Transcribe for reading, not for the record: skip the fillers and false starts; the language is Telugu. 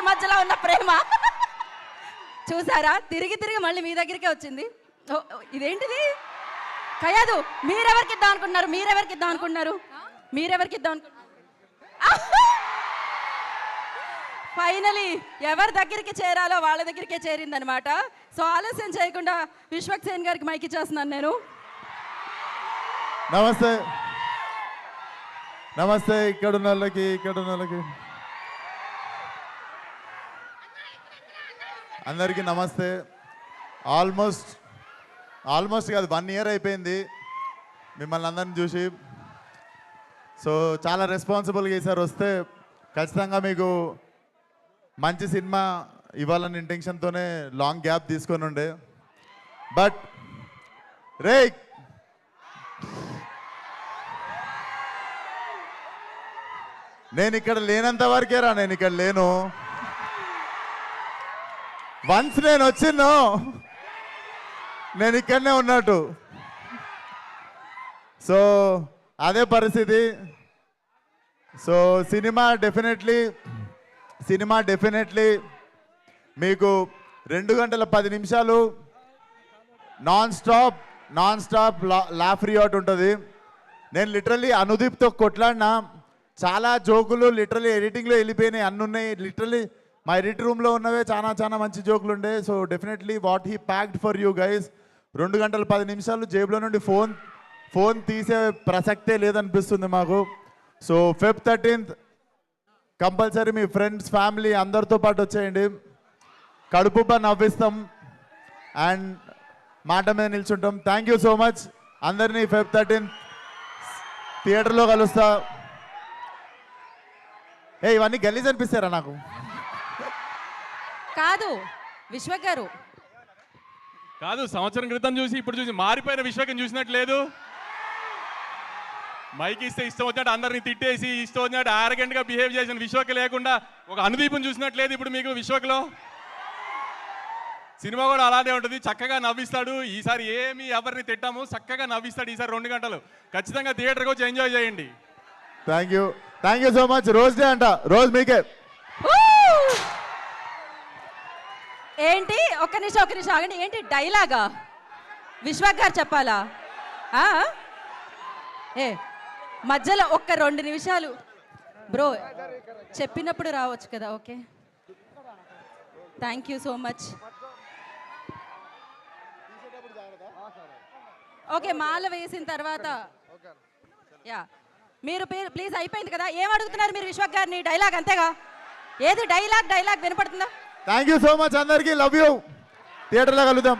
మధ్యలో ఉన్న ప్రేమ చూసారా, తిరిగి తిరిగి మళ్ళీ మీ దగ్గరికే వచ్చింది. ఇదేంటిది కయాదు? మీరెవరికి ఇద్దాం అనుకుంటున్నారు? ఫైనలీ ఎవరి దగ్గరికి చేరాలో వాళ్ళ దగ్గరికే చేరిందనమాట. సో ఆలస్యం చేయకుండా విశ్వక్ సేన్ గారికి మైక్ ఇచ్చేస్తున్నాను నేను. నమస్తే నమస్తే, ఇక్కడ ఉన్న వాళ్ళకి అందరికీ నమస్తే. ఆల్మోస్ట్ కాదు 1 year అయిపోయింది మిమ్మల్ని అందరిని చూసి. సో చాలా రెస్పాన్సిబుల్గా ఈసారి వస్తే ఖచ్చితంగా మీకు మంచి సినిమా ఇవ్వాలని ఇంటెన్షన్తోనే లాంగ్ గ్యాప్ తీసుకొని ఉండే. బట్ రే నేను ఇక్కడ లేనంత వరకేరా, నేను ఇక్కడ లేను. వన్స్ నేను వచ్చిన్నో నేను ఇక్కడనే ఉన్నట్టు. సో అదే పరిస్థితి. సో సినిమా డెఫినెట్లీ మీకు 2 గంటల 10 నిమిషాలు నాన్ స్టాప్ లాఫ్ రియాట్ ఉంటుంది. నేను లిటరల్లీ అనుదీప్తో కొట్లాడినా, చాలా జోకులు లిటరల్లీ ఎడిటింగ్లో వెళ్ళిపోయినాయి, అన్నీ ఉన్నాయి. లిటరల్లీ మా ఎడిట్ రూమ్లో ఉన్నవే చాలా మంచి జోకులు ఉండే. So definitely what he packed for you guys. 2 గంటల 10 నిమిషాలు జేబులో నుండి ఫోన్ తీసే ప్రసక్తే లేదనిపిస్తుంది మాకు. సో Feb 13th కంపల్సరీ మీ ఫ్రెండ్స్, ఫ్యామిలీ అందరితో పాటు వచ్చేయండి. కడుపుబ్బ నవ్విస్తాం అండ్ మాట మీద నిల్చుంటాం. Thank you so much. అందరినీ Feb 13th థియేటర్లో కలుస్తా. ఇవన్నీ గలీజ్ అనిపిస్తారా నాకు? కాదు విశ్వక్ గారు, కాదు సంవత్సరం క్రితం చూసి ఇప్పుడు చూసి మారిపోయిన విశ్వకం చూసినట్లేదు. మైక్ ఇస్తే ఇష్టం వచ్చినట్టు అందరిని తిట్టేసి ఇష్టం వచ్చినట్టు ఆరగెంట్గా బిహేవ్ చేసిన విశ్వక్ లేకుండా ఒక అనుదీపం చూసినట్లేదు ఇప్పుడు మీకు విశ్వక్లో. సినిమా కూడా అలానే ఉంటుంది, చక్కగా నవ్విస్తాడు. ఈసారి ఏమి ఎవరిని తిట్టాము, చక్కగా నవ్విస్తాడు ఈసారి 2 గంటలు. ఖచ్చితంగా థియేటర్కి వచ్చి ఎంజాయ్ చేయండి. Thank you so much. Rose day అంట, రోజ్ మీకే. ఏంటి ఒక్క నిమిషం ఆగండి. ఏంటి డైలాగా? విశ్వక్ గారు చెప్పాలా? మధ్యలో ఒక్క 2 నిమిషాలు బ్రో చెప్పినప్పుడు రావచ్చు కదా. Okay, thank you so much. Okay, మాల వేసిన తర్వాత యా మీరు ప్లీజ్ అయిపోయింది కదా. ఏం అడుగుతున్నారు మీరు విశ్వక్ గారిని? డైలాగ్ అంతేగా? ఏది డైలాగ్ వినపడుతుందా? థ్యాంక్ యూ సో మచ్ అందరికీ. Love you. థియేటర్లో కలుద్దాం.